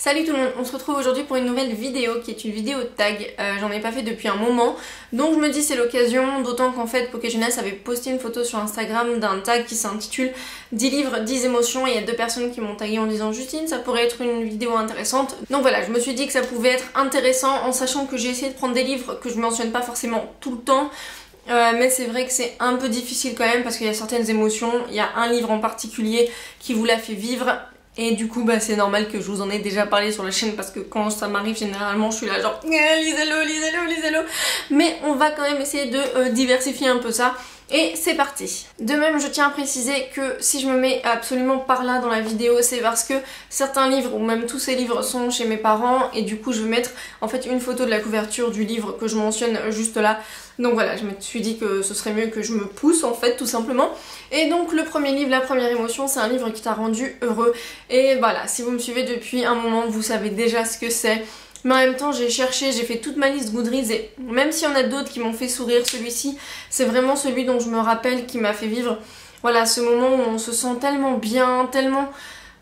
Salut tout le monde, on se retrouve aujourd'hui pour une nouvelle vidéo qui est une vidéo tag. J'en ai pas fait depuis un moment, donc je me dis c'est l'occasion, d'autant qu'en fait Pokéjeunesse avait posté une photo sur Instagram d'un tag qui s'intitule 10 livres, 10 émotions, et il y a deux personnes qui m'ont tagué en disant Justine, ça pourrait être une vidéo intéressante. Donc voilà, je me suis dit que ça pouvait être intéressant en sachant que j'ai essayé de prendre des livres que je mentionne pas forcément tout le temps. Mais c'est vrai que c'est un peu difficile quand même parce qu'il y a certaines émotions, il y a un livre en particulier qui vous la fait vivre. Et du coup c'est normal que je vous en ai déjà parlé sur la chaîne parce que quand ça m'arrive généralement je suis là genre lisez-le, lisez-le, lisez-le. Mais on va quand même essayer de diversifier un peu ça. Et c'est parti. De même je tiens à préciser que si je me mets absolument par là dans la vidéo, c'est parce que certains livres ou même tous ces livres sont chez mes parents et du coup je vais mettre en fait une photo de la couverture du livre que je mentionne juste là. Donc voilà, je me suis dit que ce serait mieux que je me pousse en fait tout simplement. Et donc le premier livre, la première émotion, c'est un livre qui t'a rendu heureux. Et voilà, si vous me suivez depuis un moment, vous savez déjà ce que c'est. Mais en même temps j'ai cherché, j'ai fait toute ma liste Goodreads et même s'il y en a d'autres qui m'ont fait sourire, celui-ci c'est vraiment celui dont je me rappelle qui m'a fait vivre voilà ce moment où on se sent tellement bien, tellement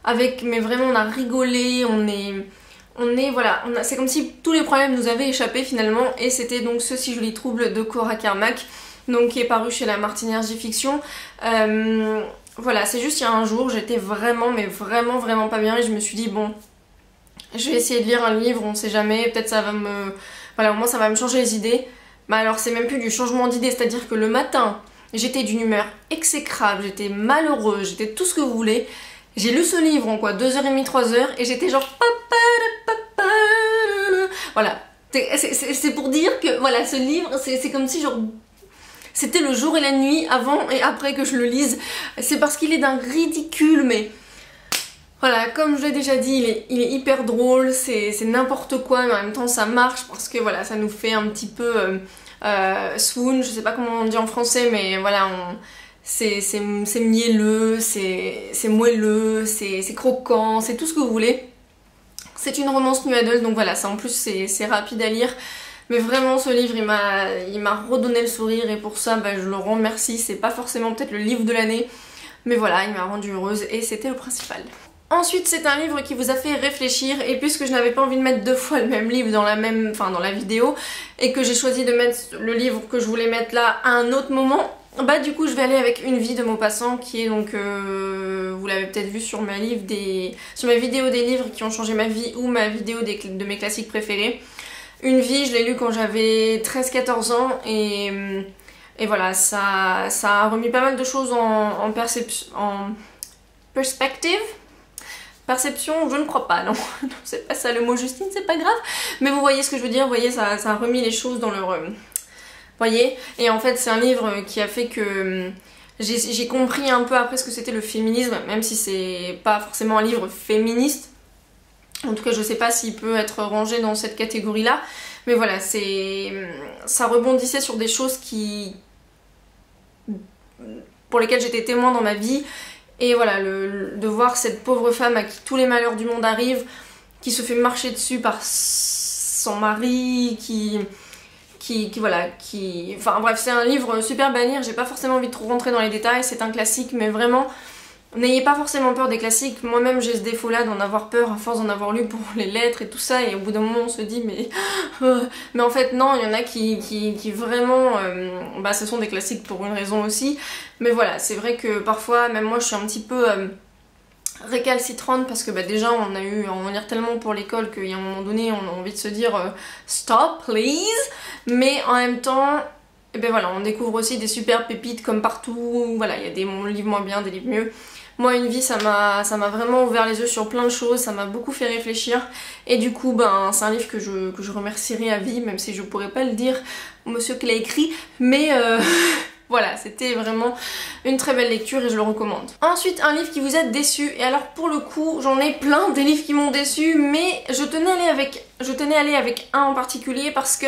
avec, mais vraiment on a rigolé, voilà, c'est comme si tous les problèmes nous avaient échappé finalement. Et c'était donc Ce si joli trouble de Cora Carmack, donc qui est paru chez la Martinière J-Fiction. Voilà, c'est juste il y a un jour j'étais vraiment mais vraiment pas bien et je me suis dit bon, je vais essayer de lire un livre, on sait jamais, peut-être ça va me... Voilà, au moins ça va me changer les idées. Bah alors c'est même plus du changement d'idées, c'est-à-dire que le matin, j'étais d'une humeur exécrable, j'étais malheureuse, j'étais tout ce que vous voulez. J'ai lu ce livre en quoi, 2h30, 3h, et j'étais genre... Voilà, c'est pour dire que voilà, ce livre, c'est comme si genre... C'était le jour et la nuit avant et après que je le lise. C'est parce qu'il est d'un ridicule, mais... Voilà, comme je l'ai déjà dit, il est hyper drôle, c'est n'importe quoi, mais en même temps ça marche parce que voilà, ça nous fait un petit peu swoon, je sais pas comment on dit en français, mais voilà, c'est mielleux, c'est moelleux, c'est croquant, c'est tout ce que vous voulez. C'est une romance new adult, donc voilà, ça en plus c'est rapide à lire. Mais vraiment ce livre il m'a redonné le sourire et pour ça bah, je le remercie. C'est pas forcément peut-être le livre de l'année, mais voilà, il m'a rendue heureuse et c'était le principal. Ensuite c'est un livre qui vous a fait réfléchir et puisque je n'avais pas envie de mettre deux fois le même livre dans la vidéo et que j'ai choisi de mettre le livre que je voulais mettre là à un autre moment, bah du coup je vais aller avec Une vie de Maupassant qui est donc, vous l'avez peut-être vu sur ma vidéo des livres qui ont changé ma vie ou ma vidéo de mes classiques préférés. Une vie, je l'ai lu quand j'avais 13-14 ans et voilà, ça a remis pas mal de choses en perspective. Perception, je ne crois pas, non, c'est pas ça le mot Justine, c'est pas grave. Mais vous voyez ce que je veux dire, vous voyez, ça a remis les choses dans leur... voyez. Et en fait c'est un livre qui a fait que j'ai compris un peu après ce que c'était le féminisme, même si c'est pas forcément un livre féministe. En tout cas je sais pas s'il peut être rangé dans cette catégorie là. Mais voilà, ça rebondissait sur des choses pour lesquelles j'étais témoin dans ma vie. Et voilà, de voir cette pauvre femme à qui tous les malheurs du monde arrivent, qui se fait marcher dessus par son mari, enfin bref, c'est un livre super à lire, j'ai pas forcément envie de trop rentrer dans les détails, c'est un classique, mais vraiment, n'ayez pas forcément peur des classiques. Moi-même j'ai ce défaut là d'en avoir peur à force d'en avoir lu pour les lettres et tout ça, et au bout d'un moment on se dit mais en fait non, il y en a qui vraiment bah ce sont des classiques pour une raison aussi. Mais voilà, c'est vrai que parfois même moi je suis un petit peu récalcitrante parce que bah déjà on a eu à en lire tellement pour l'école qu'il y a un moment donné on a envie de se dire stop please, mais en même temps et ben voilà, on découvre aussi des super pépites comme partout. Voilà, il y a des livres moins bien, des livres mieux. Moi Une vie ça m'a vraiment ouvert les yeux sur plein de choses, ça m'a beaucoup fait réfléchir et du coup ben c'est un livre que je remercierai à vie, même si je pourrais pas le dire au monsieur qui l'a écrit, mais voilà, c'était vraiment une très belle lecture et je le recommande. Ensuite un livre qui vous a déçu, et alors pour le coup j'en ai plein des livres qui m'ont déçu, mais je tenais à aller avec un en particulier parce que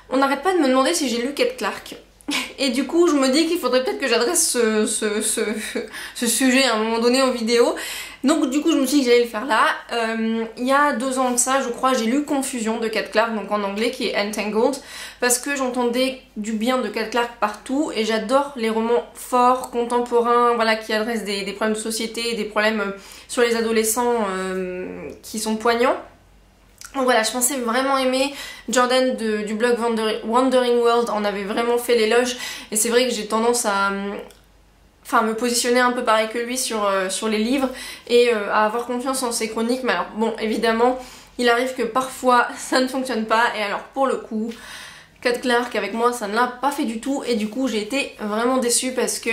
on n'arrête pas de me demander si j'ai lu Kate Clark. Et du coup, je me dis qu'il faudrait peut-être que j'adresse ce sujet à un moment donné en vidéo. Donc du coup, je me suis dit que j'allais le faire là. Il y a 2 ans de ça, je crois, j'ai lu Confusion de Kat Clarke, donc en anglais, qui est Entangled, parce que j'entendais du bien de Kat Clarke partout, et j'adore les romans forts, contemporains, voilà, qui adressent des problèmes de société, des problèmes sur les adolescents qui sont poignants. Donc voilà, je pensais vraiment aimer. Jordan du blog Wandering World en avait vraiment fait l'éloge, et c'est vrai que j'ai tendance à me positionner un peu pareil que lui sur les livres et à avoir confiance en ses chroniques. Mais alors bon, évidemment, il arrive que parfois ça ne fonctionne pas, et alors pour le coup, Kat Clarke avec moi ça ne l'a pas fait du tout, et du coup j'ai été vraiment déçue parce que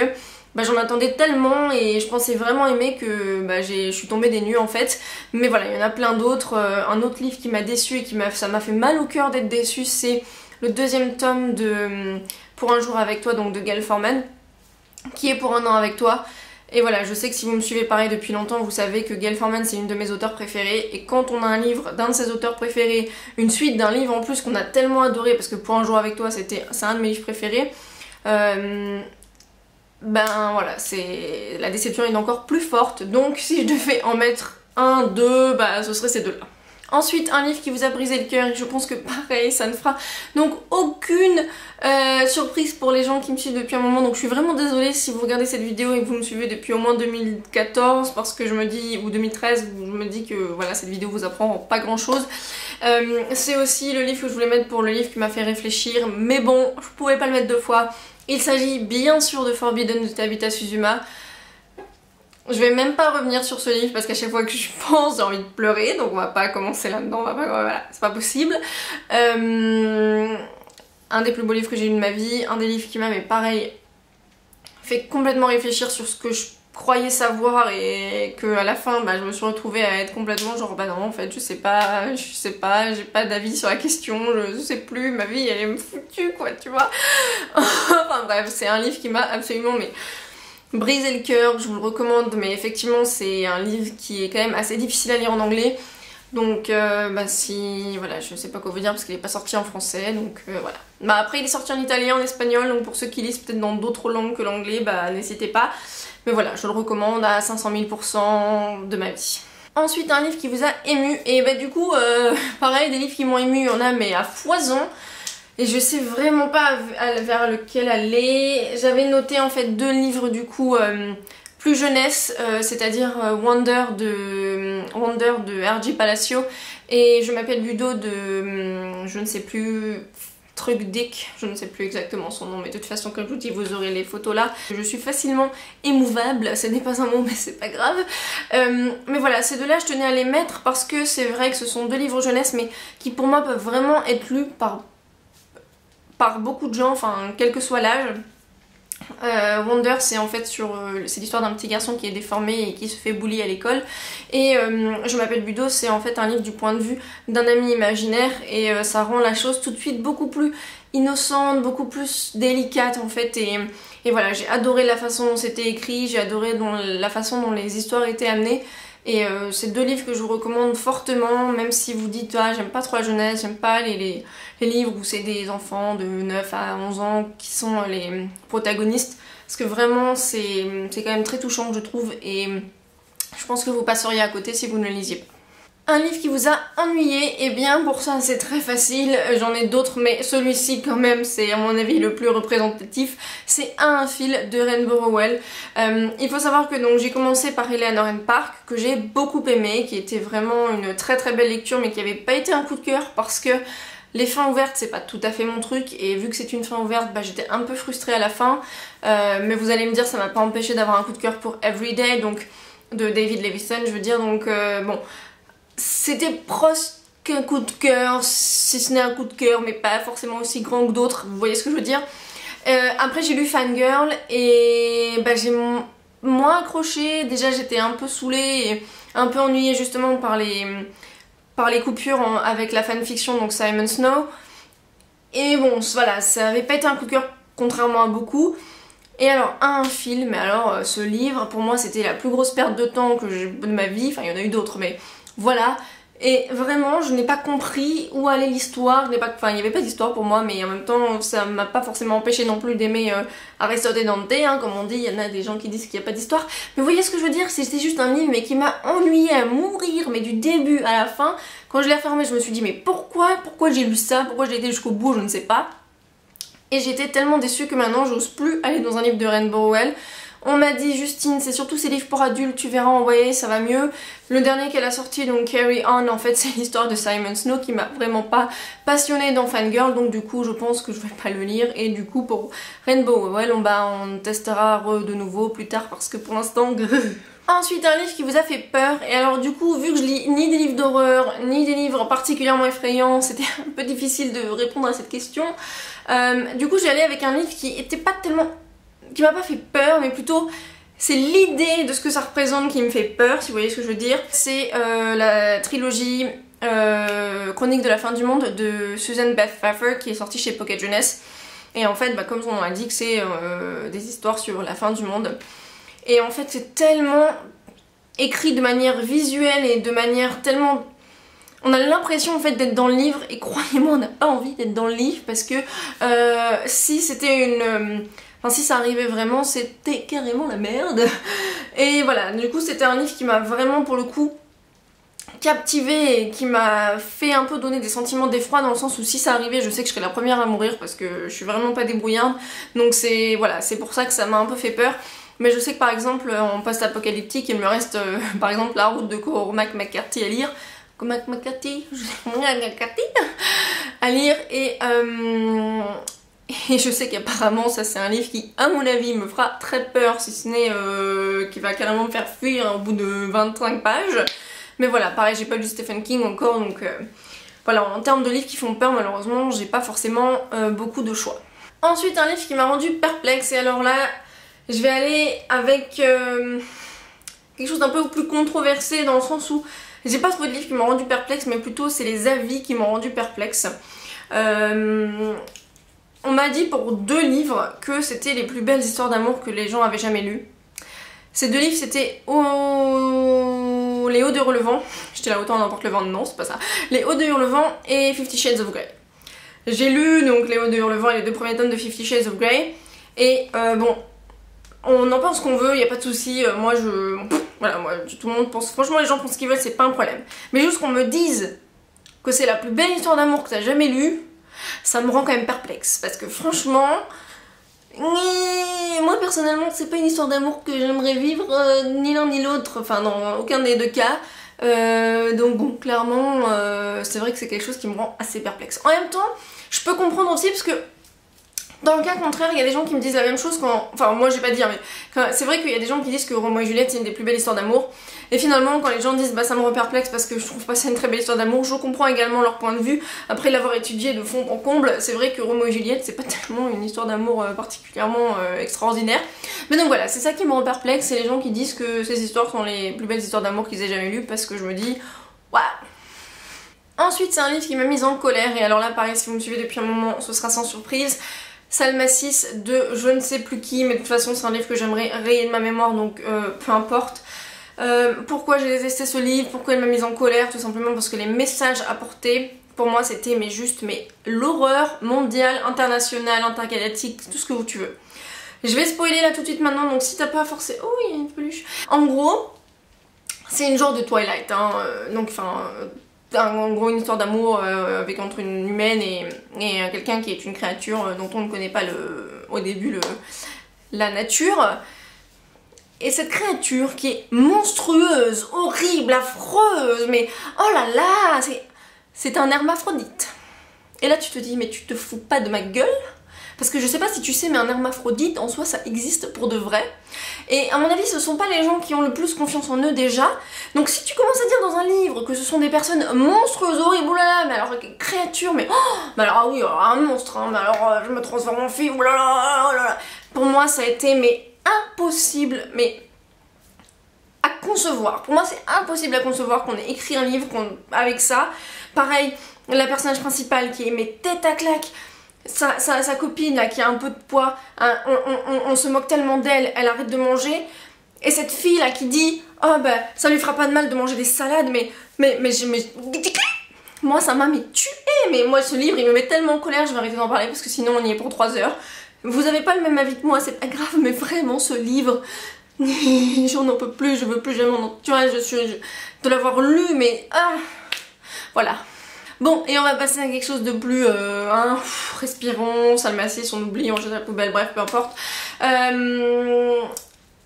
j'en attendais tellement et je pensais vraiment aimer que je suis tombée des nues en fait. Mais voilà, il y en a plein d'autres. Un autre livre qui m'a déçue et ça m'a fait mal au cœur d'être déçue, c'est le 2e tome de Pour un jour avec toi, donc de Gail Forman, qui est Pour un an avec toi. Et voilà, je sais que si vous me suivez pareil depuis longtemps, vous savez que Gail Forman c'est une de mes auteurs préférées, et quand on a un livre d'un de ses auteurs préférés, une suite d'un livre en plus qu'on a tellement adoré, parce que Pour un jour avec toi c'est un de mes livres préférés, voilà, la déception est encore plus forte. Donc si je devais en mettre un, 2, ce serait ces 2-là. Ensuite, un livre qui vous a brisé le cœur, et je pense que pareil, ça ne fera donc aucune surprise pour les gens qui me suivent depuis un moment. Donc je suis vraiment désolée si vous regardez cette vidéo et que vous me suivez depuis au moins 2014, parce que je me dis, ou 2013, je me dis que voilà, cette vidéo vous apprend pas grand chose. C'est aussi le livre que je voulais mettre pour le livre qui m'a fait réfléchir, mais bon, je pouvais pas le mettre 2 fois. Il s'agit bien sûr de Forbidden de Tabitha Suzuma. Je vais même pas revenir sur ce livre parce qu'à chaque fois que je pense j'ai envie de pleurer, donc on va pas commencer là-dedans, voilà, c'est pas possible. Un des plus beaux livres que j'ai eu de ma vie, un des livres qui m'a, mais pareil, fait complètement réfléchir sur ce que je croyais savoir, et que à la fin je me suis retrouvée à être complètement genre non en fait je sais pas, j'ai pas d'avis sur la question, je sais plus, ma vie elle est me foutue quoi, tu vois. Enfin bref, c'est un livre qui m'a absolument brisé le cœur, je vous le recommande, mais effectivement c'est un livre qui est quand même assez difficile à lire en anglais. Donc voilà, je sais pas quoi vous dire parce qu'il est pas sorti en français, donc voilà. Après il est sorti en italien, en espagnol, donc pour ceux qui lisent peut-être dans d'autres langues que l'anglais, n'hésitez pas. Mais voilà, je le recommande à 500 000% de ma vie. Ensuite, un livre qui vous a ému, et du coup, pareil, des livres qui m'ont ému, il y en a mais à foison. Et je sais vraiment pas vers lequel aller. J'avais noté en fait 2 livres du coup plus jeunesse, c'est-à-dire Wonder de R.J. Palacio et Je m'appelle Ludo de je ne sais plus, truc Dick, je ne sais plus exactement son nom, mais de toute façon comme je vous dis vous aurez les photos là. Je suis facilement émouvable, ce n'est pas un mot mais c'est pas grave. Mais voilà, ces 2-là je tenais à les mettre parce que c'est vrai que ce sont 2 livres jeunesse mais qui pour moi peuvent vraiment être lus par beaucoup de gens, enfin quel que soit l'âge. Wonder c'est en fait c'est l'histoire d'un petit garçon qui est déformé et qui se fait bully à l'école, et Je m'appelle Ludo c'est en fait un livre du point de vue d'un ami imaginaire, et ça rend la chose tout de suite beaucoup plus innocente, beaucoup plus délicate en fait, et voilà, j'ai adoré la façon dont c'était écrit, j'ai adoré la façon dont les histoires étaient amenées. Et c'est 2 livres que je vous recommande fortement, même si vous dites j'aime pas trop la jeunesse, j'aime pas les livres où c'est des enfants de 9 à 11 ans qui sont les protagonistes, parce que vraiment c'est quand même très touchant je trouve, et je pense que vous passeriez à côté si vous ne le lisiez pas. Un livre qui vous a ennuyé, et bien pour ça c'est très facile, j'en ai d'autres mais celui-ci quand même c'est à mon avis le plus représentatif, c'est Un fil de Rainbow Rowell. Il faut savoir que donc j'ai commencé par Eleanor and Park, que j'ai beaucoup aimé, qui était vraiment une très très belle lecture mais qui avait pas été un coup de cœur parce que les fins ouvertes c'est pas tout à fait mon truc, et vu que c'est une fin ouverte j'étais un peu frustrée à la fin, mais vous allez me dire ça m'a pas empêché d'avoir un coup de cœur pour Everyday, donc de David Levison je veux dire, donc bon, c'était proche qu'un coup de cœur, si ce n'est un coup de cœur, mais pas forcément aussi grand que d'autres, vous voyez ce que je veux dire. Après j'ai lu Fangirl et j'ai moins accroché, déjà j'étais un peu saoulée et un peu ennuyée justement par les coupures avec la fanfiction, donc Simon Snow. Et bon voilà, ça avait pas été un coup de cœur contrairement à beaucoup. Et alors Un fil, mais alors ce livre pour moi c'était la plus grosse perte de temps de ma vie, enfin il y en a eu d'autres mais voilà, Et vraiment, je n'ai pas compris où allait l'histoire. Enfin, il n'y avait pas d'histoire pour moi, mais en même temps, ça m'a pas forcément empêché non plus d'aimer Aristote Dante, hein, comme on dit. Il y en a des gens qui disent qu'il n'y a pas d'histoire. Mais vous voyez ce que je veux dire? C'était juste un livre, mais qui m'a ennuyée à mourir, mais du début à la fin. Quand je l'ai refermé, je me suis dit, mais pourquoi j'ai lu ça? Pourquoi j'ai été jusqu'au bout? Je ne sais pas. Et j'étais tellement déçue que maintenant, j'ose plus aller dans un livre de Rainbow Rowell. On m'a dit, Justine, c'est surtout ces livres pour adultes, tu verras, envoyer, ça va mieux. Le dernier qu'elle a sorti, donc Carry On, en fait, c'est l'histoire de Simon Snow qui m'a vraiment pas passionnée dans Fangirl, donc du coup, je pense que je vais pas le lire. Et du coup, pour Rainbow Rowell, on testera de nouveau plus tard parce que pour l'instant, Ensuite, un livre qui vous a fait peur. Et alors, du coup, vu que je lis ni des livres d'horreur, ni des livres particulièrement effrayants, c'était un peu difficile de répondre à cette question. Du coup, j'ai allé avec un livre qui était pas tellement... qui m'a pas fait peur, mais plutôt c'est l'idée de ce que ça représente qui me fait peur, si vous voyez ce que je veux dire. C'est la trilogie Chronique de la fin du monde de Susan Beth Pfeffer qui est sortie chez Pocket Jeunesse. Et en fait, comme son nom l'indique, c'est des histoires sur la fin du monde. Et en fait, c'est tellement écrit de manière visuelle et de manière tellement... On a l'impression en fait d'être dans le livre, et croyez-moi, on n'a pas envie d'être dans le livre parce que si c'était une... Enfin, si ça arrivait vraiment, c'était carrément la merde. Et voilà, du coup, c'était un livre qui m'a vraiment, pour le coup, captivée et qui m'a fait un peu donner des sentiments d'effroi dans le sens où si ça arrivait, je sais que je serais la première à mourir parce que je suis vraiment pas débrouillarde. Donc c'est voilà, c'est pour ça que ça m'a un peu fait peur. Mais je sais que par exemple, en post-apocalyptique, il me reste par exemple La route de Cormac McCarthy à lire. Cormac McCarthy à lire et je sais qu'apparemment ça c'est un livre qui à mon avis me fera très peur, si ce n'est qui va carrément me faire fuir au bout de 25 pages. Mais voilà, pareil, j'ai pas lu Stephen King encore, donc voilà, en termes de livres qui font peur, malheureusement j'ai pas forcément beaucoup de choix. Ensuite, un livre qui m'a rendu perplexe, et alors là je vais aller avec quelque chose d'un peu plus controversé, dans le sens où j'ai pas trouvé de livre qui m'a rendu perplexe, mais plutôt c'est les avis qui m'ont rendu perplexe. On m'a dit pour 2 livres que c'était les plus belles histoires d'amour que les gens avaient jamais lues. Ces 2 livres, c'était Les Hauts de Hurlevent. J'étais là, autant n'importe le vent, non, c'est pas ça. Les Hauts de Hurlevent et 50 Shades of Grey. J'ai lu donc Les Hauts de Hurlevent et les 2 premiers tomes de 50 Shades of Grey. Et bon, on en pense qu'on veut, y a pas de souci. Moi, voilà, moi, tout le monde pense. Franchement, les gens pensent ce qu'ils veulent, c'est pas un problème. Mais juste qu'on me dise que c'est la plus belle histoire d'amour que t'as jamais lue, ça me rend quand même perplexe. Parce que franchement, moi personnellement, c'est pas une histoire d'amour que j'aimerais vivre, ni l'un ni l'autre, enfin dans aucun des 2 cas. Donc bon, clairement, c'est vrai que c'est quelque chose qui me rend assez perplexe. En même temps, je peux comprendre aussi parce que dans le cas contraire, il y a des gens qui me disent la même chose quand... Enfin, moi je vais pas dire, mais c'est vrai qu'il y a des gens qui disent que Roméo et Juliette c'est une des plus belles histoires d'amour. Et finalement, quand les gens disent bah ça me rend perplexe parce que je trouve pas ça une très belle histoire d'amour, je comprends également leur point de vue. Après l'avoir étudié de fond en comble, c'est vrai que Roméo et Juliette c'est pas tellement une histoire d'amour particulièrement extraordinaire. Mais donc voilà, c'est ça qui me rend perplexe, c'est les gens qui disent que ces histoires sont les plus belles histoires d'amour qu'ils aient jamais lues, parce que je me dis waouh. Ensuite, c'est un livre qui m'a mise en colère, et alors là pareil, si vous me suivez depuis un moment, ce sera sans surprise. Salmacis de je ne sais plus qui, mais de toute façon c'est un livre que j'aimerais rayer de ma mémoire, donc peu importe. Pourquoi j'ai détesté ce livre, pourquoi il m'a mise en colère, tout simplement parce que les messages apportés, pour moi c'était mais l'horreur mondiale, internationale, intergalactique, tout ce que tu veux. Je vais spoiler là tout de suite maintenant, donc si t'as pas forcé... Oh il y a une peluche. En gros, c'est une genre de Twilight, hein, donc enfin... en gros une histoire d'amour avec entre une humaine et quelqu'un qui est une créature dont on ne connaît pas au début la nature. Et cette créature qui est monstrueuse, horrible, affreuse, mais oh là là, c'est un hermaphrodite. Et là tu te dis mais tu te fous pas de ma gueule? Parce que je sais pas si tu sais, mais un hermaphrodite en soi ça existe pour de vrai. Et à mon avis ce sont pas les gens qui ont le plus confiance en eux déjà. Donc si tu commences à dire dans un livre que ce sont des personnes monstrueuses, horribles, oulala, mais alors créatures, mais oh, mais alors ah oui, alors un monstre, hein, mais alors je me transforme en fille, oulala, oulala. Pour moi ça a été mais impossible, mais à concevoir. Pour moi c'est impossible à concevoir qu'on ait écrit un livre avec ça. Pareil, la personnage principale qui est mais tête à claque. Sa copine là qui a un peu de poids, hein, on se moque tellement d'elle, elle arrête de manger. Et cette fille là qui dit oh bah ça lui fera pas de mal de manger des salades, mais moi ça m'a tué. Mais moi ce livre il me met tellement en colère, je vais arrêter d'en parler parce que sinon on y est pour 3 heures. Vous avez pas le même avis que moi, c'est pas grave, mais vraiment ce livre, j'en en peux plus, je veux plus jamais en... Tu vois, de l'avoir lu, mais voilà. Bon, et on va passer à quelque chose de plus respirons, salmacis, on oublie, on jette à la poubelle, bref, peu importe.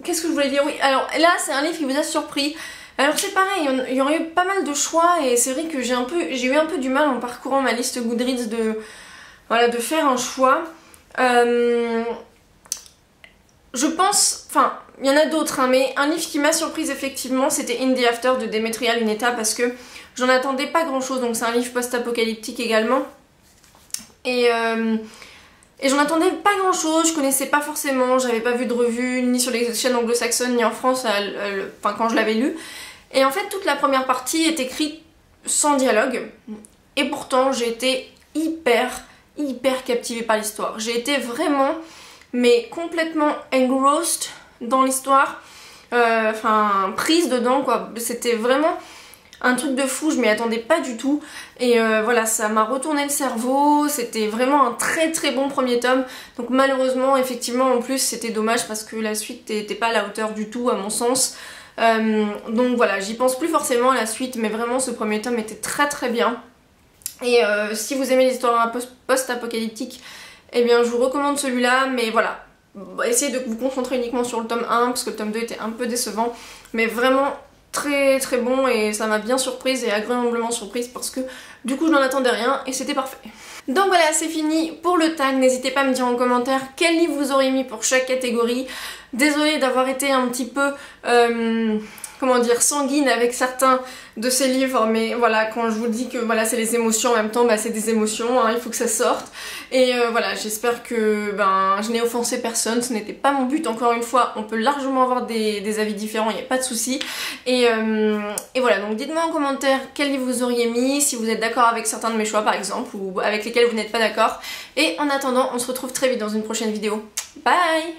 Qu'est-ce que je voulais dire? Oui, alors là c'est un livre qui vous a surpris. Alors c'est pareil, il y aurait eu pas mal de choix et c'est vrai que j'ai eu un peu du mal en parcourant ma liste Goodreads de faire un choix. Je pense, enfin il y en a d'autres hein, mais un livre qui m'a surprise effectivement c'était In the After de Demetria Luneta parce que j'en attendais pas grand chose, donc c'est un livre post-apocalyptique également et j'en attendais pas grand chose, je connaissais pas forcément, j'avais pas vu de revue ni sur les chaînes anglo-saxonnes ni en France quand je l'avais lu, et en fait toute la première partie est écrite sans dialogue et pourtant j'ai été hyper captivée par l'histoire. J'ai été vraiment, mais complètement engrossed dans l'histoire, prise dedans quoi. C'était vraiment un truc de fou, je m'y attendais pas du tout. Et voilà, ça m'a retourné le cerveau, c'était vraiment un très bon premier tome. Donc malheureusement, effectivement, en plus, c'était dommage parce que la suite n'était pas à la hauteur du tout à mon sens. Donc voilà, j'y pense plus forcément à la suite, mais vraiment ce premier tome était très bien. Et si vous aimez les histoires post-apocalyptiques, eh bien je vous recommande celui-là, mais voilà, essayez de vous concentrer uniquement sur le tome 1 parce que le tome 2 était un peu décevant, mais vraiment très bon et ça m'a bien surprise et agréablement surprise parce que du coup je n'en attendais rien et c'était parfait. Donc voilà, c'est fini pour le tag. N'hésitez pas à me dire en commentaire quel livre vous auriez mis pour chaque catégorie. Désolée d'avoir été un petit peu comment dire, sanguine avec certains de ces livres, mais voilà, quand je vous dis que voilà c'est les émotions en même temps, bah c'est des émotions, hein, il faut que ça sorte. Et voilà, j'espère que je n'ai offensé personne, ce n'était pas mon but, encore une fois, on peut largement avoir des avis différents, il n'y a pas de souci. Et voilà, donc dites-moi en commentaire quel livre vous auriez mis, si vous êtes d'accord avec certains de mes choix par exemple, ou avec lesquels vous n'êtes pas d'accord. Et en attendant, on se retrouve très vite dans une prochaine vidéo. Bye!